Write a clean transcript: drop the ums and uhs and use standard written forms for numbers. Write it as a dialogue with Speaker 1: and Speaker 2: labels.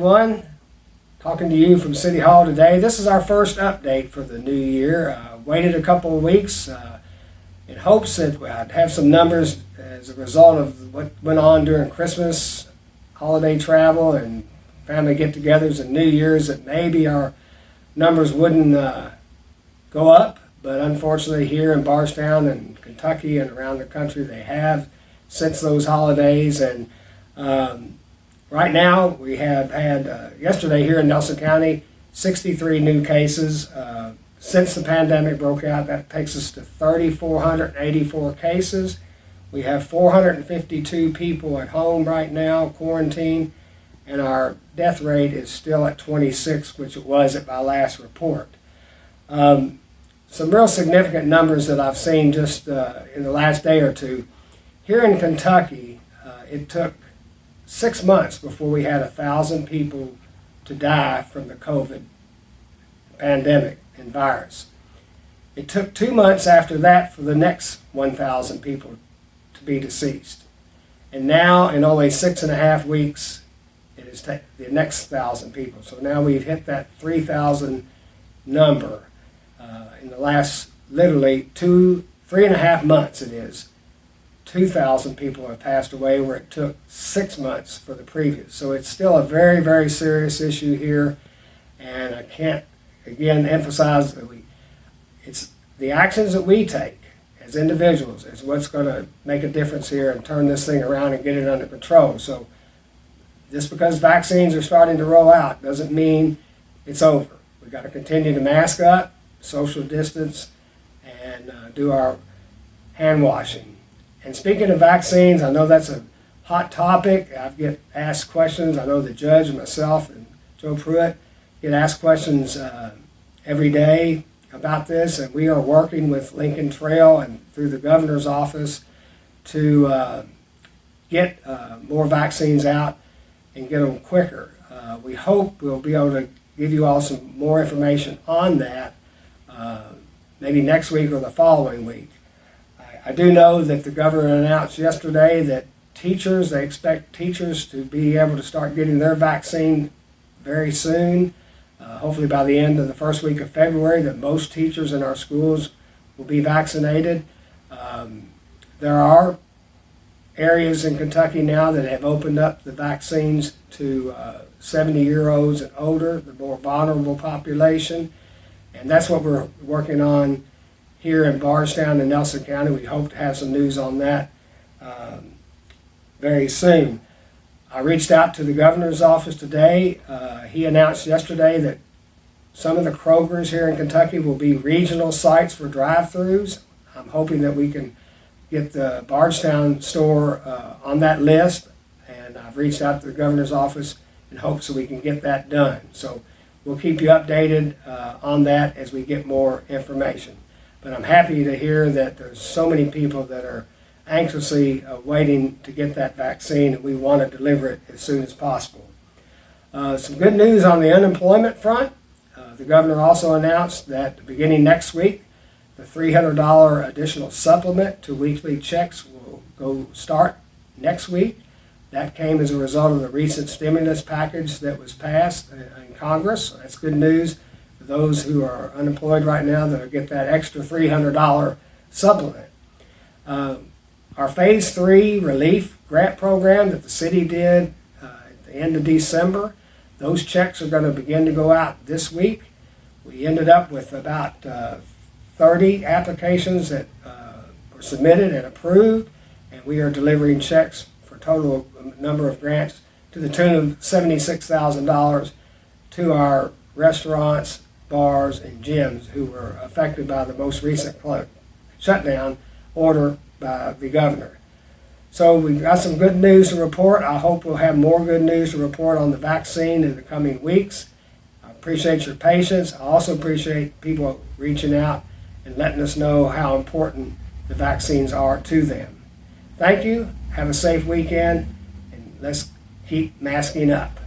Speaker 1: everyone. Talking to you from City Hall today. This is our first update for the new year. Waited a couple of weeks in hopes that I'd have some numbers as a result of what went on during Christmas, holiday travel, and family get-togethers and New Year's, that maybe our numbers wouldn't go up. But unfortunately here in Bardstown and Kentucky and around the country, they have since those holidays. And right now we have had, yesterday here in Nelson County, 63 new cases. Since the pandemic broke out, that takes us to 3,484 cases. We have 452 people at home right now, quarantined, and our death rate is still at 26, which it was at my last report. Some real significant numbers that I've seen just in the last day or two. Here in Kentucky, it took 6 months before we had 1,000 people to die from the COVID pandemic and virus. It took 2 months after that for the next 1,000 people to be deceased. And now, in only 6.5 weeks, it is the next 1,000 people. So now we've hit that 3,000 number in the last literally 3.5 months. It is 2,000 people have passed away, where it took 6 months for the previous. So it's still a very, very serious issue here, and I can't again emphasize that it's the actions that we take as individuals is what's going to make a difference here and turn this thing around and get it under control. So just because vaccines are starting to roll out doesn't mean it's over. We've got to continue to mask up, social distance, and do our hand washing. And speaking of vaccines, I know that's a hot topic. I get asked questions. I know the judge and myself and Joe Pruitt get asked questions every day about this, and we are working with Lincoln Trail and through the governor's office to get more vaccines out and get them quicker. We hope we'll be able to give you all some more information on that maybe next week or the following week. I do know that the governor announced yesterday that they expect teachers to be able to start getting their vaccine very soon. Hopefully by the end of the first week of February, that most teachers in our schools will be vaccinated. There are areas in Kentucky now that have opened up the vaccines to 70-year-olds and older, the more vulnerable population. And that's what we're working on here in Bardstown and Nelson County. We hope to have some news on that very soon. I reached out to the governor's office today. He announced yesterday that some of the Krogers here in Kentucky will be regional sites for drive-thrus. I'm hoping that we can get the Bardstown store on that list, and I've reached out to the governor's office in hopes that we can get that done. So we'll keep you updated on that as we get more information. But I'm happy to hear that there's so many people that are anxiously waiting to get that vaccine, and we want to deliver it as soon as possible. Some good news on the unemployment front. The governor also announced that beginning next week, the $300 additional supplement to weekly checks will start next week. That came as a result of the recent stimulus package that was passed in Congress. So that's good news for those who are unemployed right now that will get that extra $300 supplement. Our Phase 3 relief grant program that the city did at the end of December, those checks are going to begin to go out this week. We ended up with about 30 applications that were submitted and approved, and we are delivering checks for a total number of grants to the tune of $76,000 to our restaurants, bars, and gyms who were affected by the most recent shutdown order by the governor. So we've got some good news to report. I hope we'll have more good news to report on the vaccine in the coming weeks. I appreciate your patience. I also appreciate people reaching out and letting us know how important the vaccines are to them. Thank you. Have a safe weekend, and let's keep masking up.